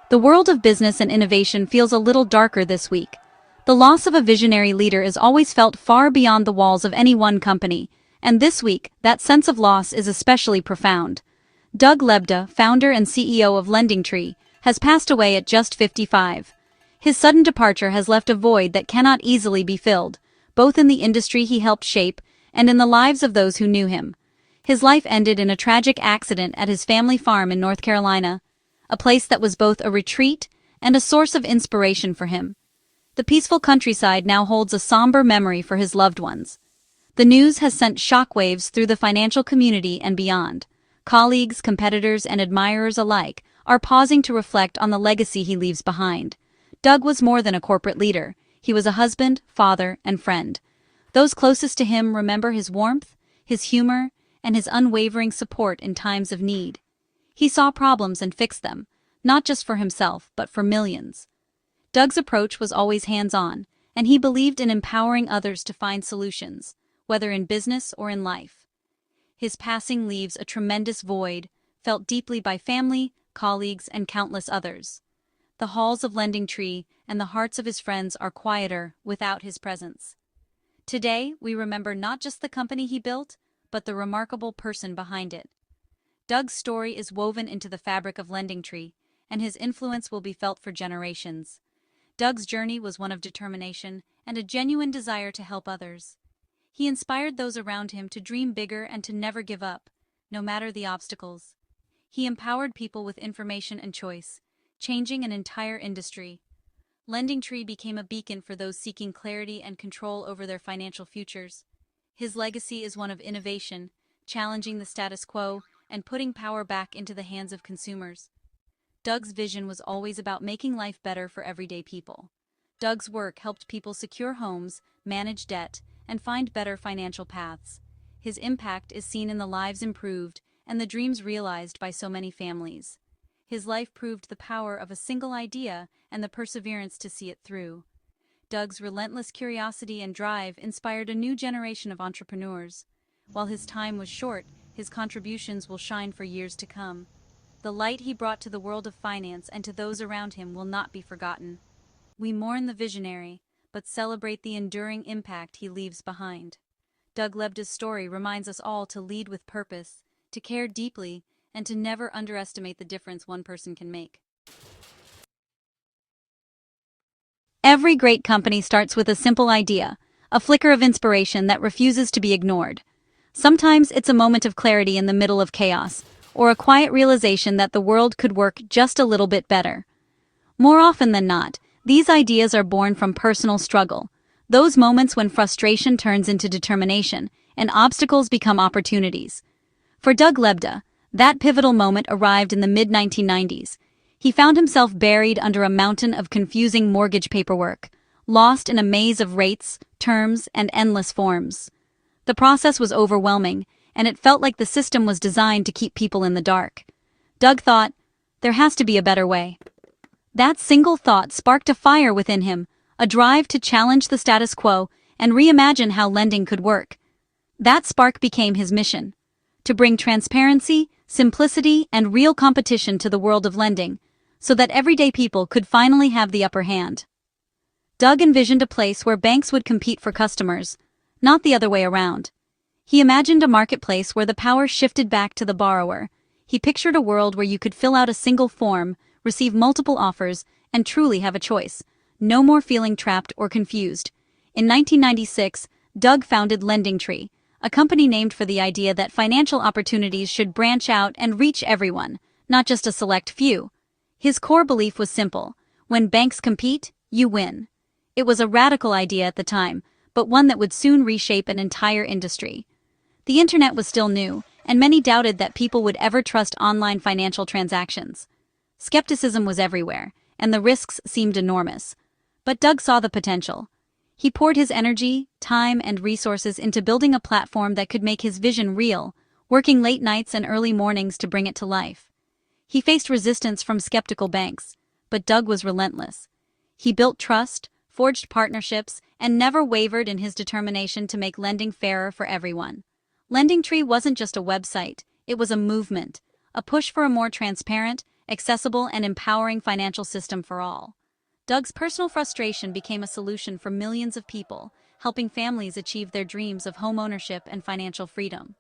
The world of business and innovation feels a little darker this week. The loss of a visionary leader is always felt far beyond the walls of any one company, and this week, that sense of loss is especially profound. Doug Lebda, founder and CEO of LendingTree, has passed away at just 55. His sudden departure has left a void that cannot easily be filled, both in the industry he helped shape and in the lives of those who knew him. His life ended in a tragic accident at his family farm in North Carolina, a place that was both a retreat and a source of inspiration for him. The peaceful countryside now holds a somber memory for his loved ones. The news has sent shockwaves through the financial community and beyond. Colleagues, competitors, and admirers alike are pausing to reflect on the legacy he leaves behind. Doug was more than a corporate leader. He was a husband, father, and friend. Those closest to him remember his warmth, his humor, and his unwavering support in times of need. He saw problems and fixed them, not just for himself, but for millions. Doug's approach was always hands-on, and he believed in empowering others to find solutions, whether in business or in life. His passing leaves a tremendous void, felt deeply by family, colleagues, and countless others. The halls of LendingTree and the hearts of his friends are quieter without his presence. Today, we remember not just the company he built, but the remarkable person behind it. Doug's story is woven into the fabric of LendingTree, and his influence will be felt for generations. Doug's journey was one of determination and a genuine desire to help others. He inspired those around him to dream bigger and to never give up, no matter the obstacles. He empowered people with information and choice, changing an entire industry. LendingTree became a beacon for those seeking clarity and control over their financial futures. His legacy is one of innovation, challenging the status quo, and putting power back into the hands of consumers. Doug's vision was always about making life better for everyday people. Doug's work helped people secure homes, manage debt, and find better financial paths. His impact is seen in the lives improved and the dreams realized by so many families. His life proved the power of a single idea and the perseverance to see it through. Doug's relentless curiosity and drive inspired a new generation of entrepreneurs. While his time was short, his contributions will shine for years to come. The light he brought to the world of finance and to those around him will not be forgotten. We mourn the visionary, but celebrate the enduring impact he leaves behind. Doug Lebda's story reminds us all to lead with purpose, to care deeply, and to never underestimate the difference one person can make. Every great company starts with a simple idea, a flicker of inspiration that refuses to be ignored. Sometimes it's a moment of clarity in the middle of chaos, or a quiet realization that the world could work just a little bit better. More often than not, these ideas are born from personal struggle, those moments when frustration turns into determination and obstacles become opportunities. For Doug Lebda, that pivotal moment arrived in the mid-1990s. He found himself buried under a mountain of confusing mortgage paperwork, lost in a maze of rates, terms, and endless forms. The process was overwhelming, and it felt like the system was designed to keep people in the dark. Doug thought, there has to be a better way. That single thought sparked a fire within him, a drive to challenge the status quo and reimagine how lending could work. That spark became his mission: to bring transparency, simplicity, and real competition to the world of lending, so that everyday people could finally have the upper hand. Doug envisioned a place where banks would compete for customers, not the other way around. He imagined a marketplace where the power shifted back to the borrower. He pictured a world where you could fill out a single form, receive multiple offers, and truly have a choice. No more feeling trapped or confused. In 1996, Doug founded LendingTree, a company named for the idea that financial opportunities should branch out and reach everyone, not just a select few. His core belief was simple: when banks compete, you win. It was a radical idea at the time, but one that would soon reshape an entire industry. The internet was still new, and many doubted that people would ever trust online financial transactions. Skepticism was everywhere, and the risks seemed enormous. But Doug saw the potential. He poured his energy, time, and resources into building a platform that could make his vision real, working late nights and early mornings to bring it to life. He faced resistance from skeptical banks, but Doug was relentless. He built trust, forged partnerships, and never wavered in his determination to make lending fairer for everyone. LendingTree wasn't just a website, it was a movement, a push for a more transparent accessible and empowering financial system for all. Doug's personal frustration became a solution for millions of people, helping families achieve their dreams of home ownership and financial freedom.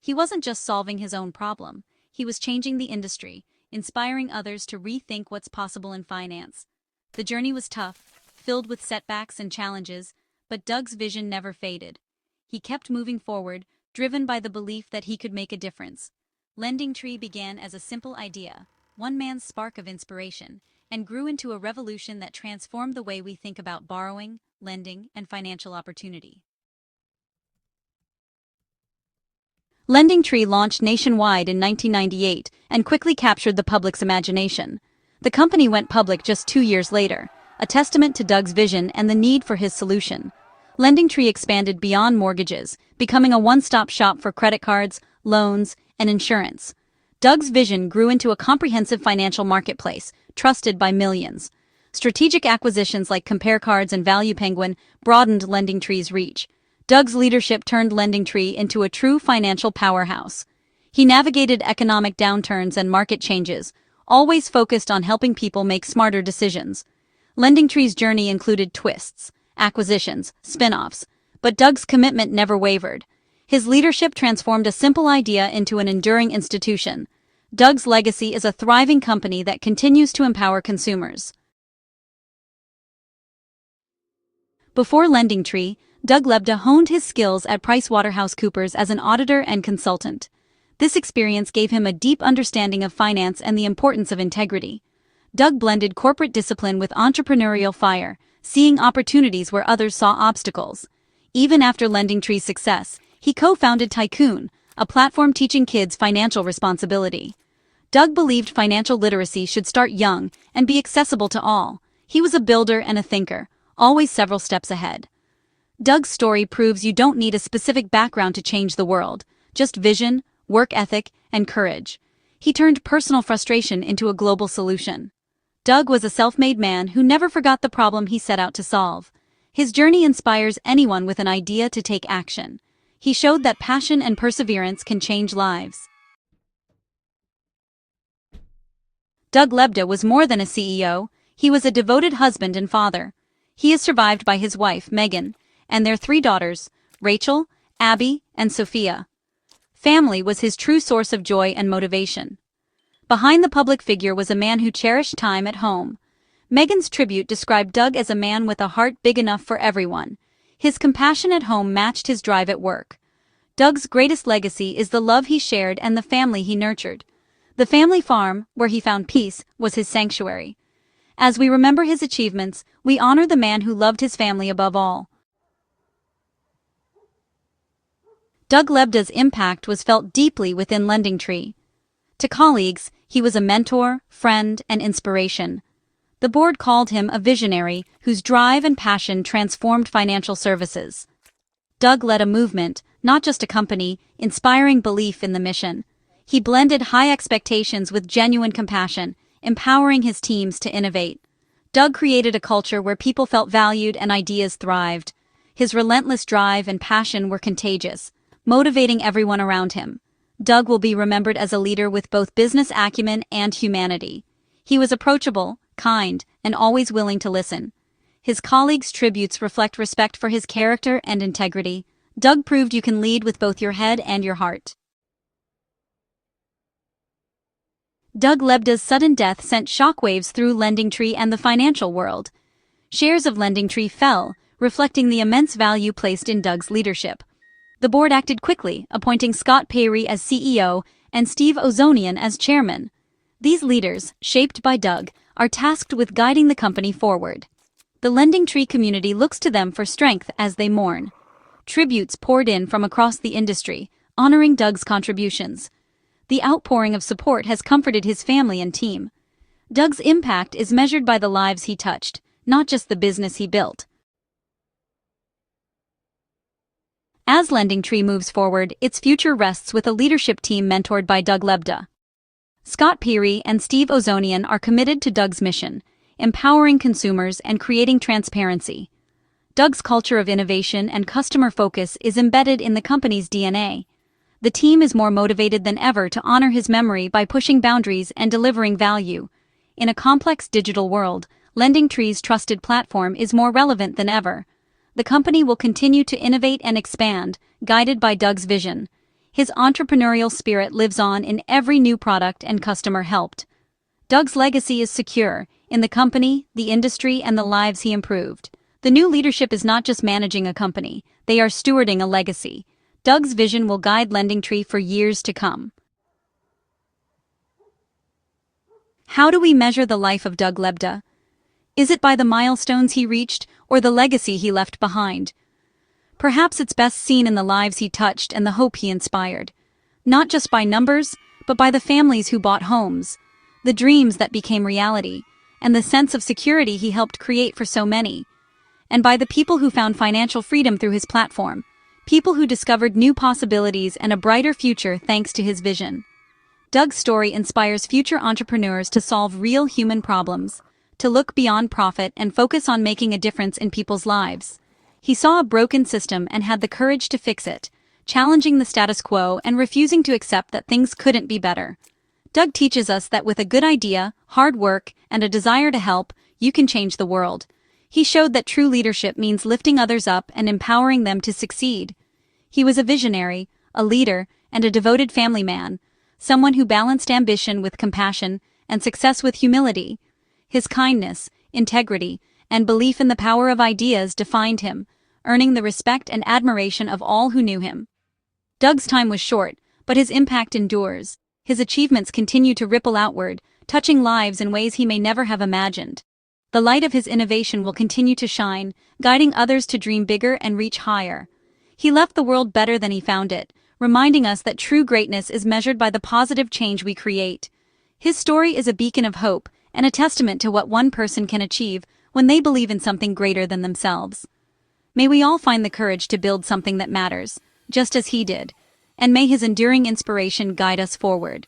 He wasn't just solving his own problem, he was changing the industry, inspiring others to rethink what's possible in finance. The journey was tough, filled with setbacks and challenges, but Doug's vision never faded. He kept moving forward, driven by the belief that he could make a difference. LendingTree began as a simple idea, one man's spark of inspiration, and grew into a revolution that transformed the way we think about borrowing, lending, and financial opportunity. LendingTree launched nationwide in 1998 and quickly captured the public's imagination. The company went public just 2 years later, a testament to Doug's vision and the need for his solution. LendingTree expanded beyond mortgages, becoming a one-stop shop for credit cards, loans, and insurance. Doug's vision grew into a comprehensive financial marketplace, trusted by millions. Strategic acquisitions like Compare Cards and Value Penguin broadened LendingTree's reach. Doug's leadership turned LendingTree into a true financial powerhouse. He navigated economic downturns and market changes, always focused on helping people make smarter decisions. LendingTree's journey included twists, acquisitions, spin-offs, but Doug's commitment never wavered. His leadership transformed a simple idea into an enduring institution. Doug's legacy is a thriving company that continues to empower consumers. Before LendingTree, Doug Lebda honed his skills at PricewaterhouseCoopers as an auditor and consultant. This experience gave him a deep understanding of finance and the importance of integrity. Doug blended corporate discipline with entrepreneurial fire, seeing opportunities where others saw obstacles. Even after LendingTree's success, he co-founded Tycoon, a platform teaching kids financial responsibility. Doug believed financial literacy should start young and be accessible to all. He was a builder and a thinker, always several steps ahead. Doug's story proves you don't need a specific background to change the world, just vision, work ethic, and courage. He turned personal frustration into a global solution. Doug was a self-made man who never forgot the problem he set out to solve. His journey inspires anyone with an idea to take action. He showed that passion and perseverance can change lives. Doug Lebda was more than a CEO, he was a devoted husband and father. He is survived by his wife, Megan, and their 3 daughters, Rachel, Abby, and Sophia. Family was his true source of joy and motivation. Behind the public figure was a man who cherished time at home. Megan's tribute described Doug as a man with a heart big enough for everyone. His compassion at home matched his drive at work. Doug's greatest legacy is the love he shared and the family he nurtured. The family farm, where he found peace, was his sanctuary. As we remember his achievements, we honor the man who loved his family above all. Doug Lebda's impact was felt deeply within LendingTree. To colleagues, he was a mentor, friend, and inspiration. The board called him a visionary whose drive and passion transformed financial services. Doug led a movement, not just a company, inspiring belief in the mission. He blended high expectations with genuine compassion, empowering his teams to innovate. Doug created a culture where people felt valued and ideas thrived. His relentless drive and passion were contagious, motivating everyone around him. Doug will be remembered as a leader with both business acumen and humanity. He was approachable, kind, and always willing to listen. His colleagues' tributes reflect respect for his character and integrity. Doug proved you can lead with both your head and your heart. Doug Lebda's sudden death sent shockwaves through LendingTree and the financial world. Shares of LendingTree fell, reflecting the immense value placed in Doug's leadership. The board acted quickly, appointing Scott Peyree as CEO and Steve Ozonian as chairman. These leaders, shaped by Doug, are tasked with guiding the company forward. The LendingTree community looks to them for strength as they mourn. Tributes poured in from across the industry, honoring Doug's contributions. The outpouring of support has comforted his family and team. Doug's impact is measured by the lives he touched, not just the business he built. As LendingTree moves forward, its future rests with a leadership team mentored by Doug Lebda. Scott Peyree and Steve Ozonian are committed to Doug's mission, empowering consumers and creating transparency. Doug's culture of innovation and customer focus is embedded in the company's DNA. The team is more motivated than ever to honor his memory by pushing boundaries and delivering value. In a complex digital world, LendingTree's trusted platform is more relevant than ever. The company will continue to innovate and expand, guided by Doug's vision. His entrepreneurial spirit lives on in every new product and customer helped. Doug's legacy is secure, in the company, the industry, and the lives he improved. The new leadership is not just managing a company, they are stewarding a legacy. Doug's vision will guide LendingTree for years to come. How do we measure the life of Doug Lebda? Is it by the milestones he reached, or the legacy he left behind? Perhaps it's best seen in the lives he touched and the hope he inspired. Not just by numbers, but by the families who bought homes, the dreams that became reality, and the sense of security he helped create for so many. And by the people who found financial freedom through his platform, people who discovered new possibilities and a brighter future thanks to his vision. Doug's story inspires future entrepreneurs to solve real human problems, to look beyond profit and focus on making a difference in people's lives. He saw a broken system and had the courage to fix it, challenging the status quo and refusing to accept that things couldn't be better. Doug teaches us that with a good idea, hard work, and a desire to help, you can change the world. He showed that true leadership means lifting others up and empowering them to succeed. He was a visionary, a leader, and a devoted family man, someone who balanced ambition with compassion and success with humility. His kindness, integrity, and belief in the power of ideas defined him, earning the respect and admiration of all who knew him. Doug's time was short, but his impact endures. His achievements continue to ripple outward, touching lives in ways he may never have imagined. The light of his innovation will continue to shine, guiding others to dream bigger and reach higher. He left the world better than he found it, reminding us that true greatness is measured by the positive change we create. His story is a beacon of hope and a testament to what one person can achieve when they believe in something greater than themselves. May we all find the courage to build something that matters, just as he did, and may his enduring inspiration guide us forward.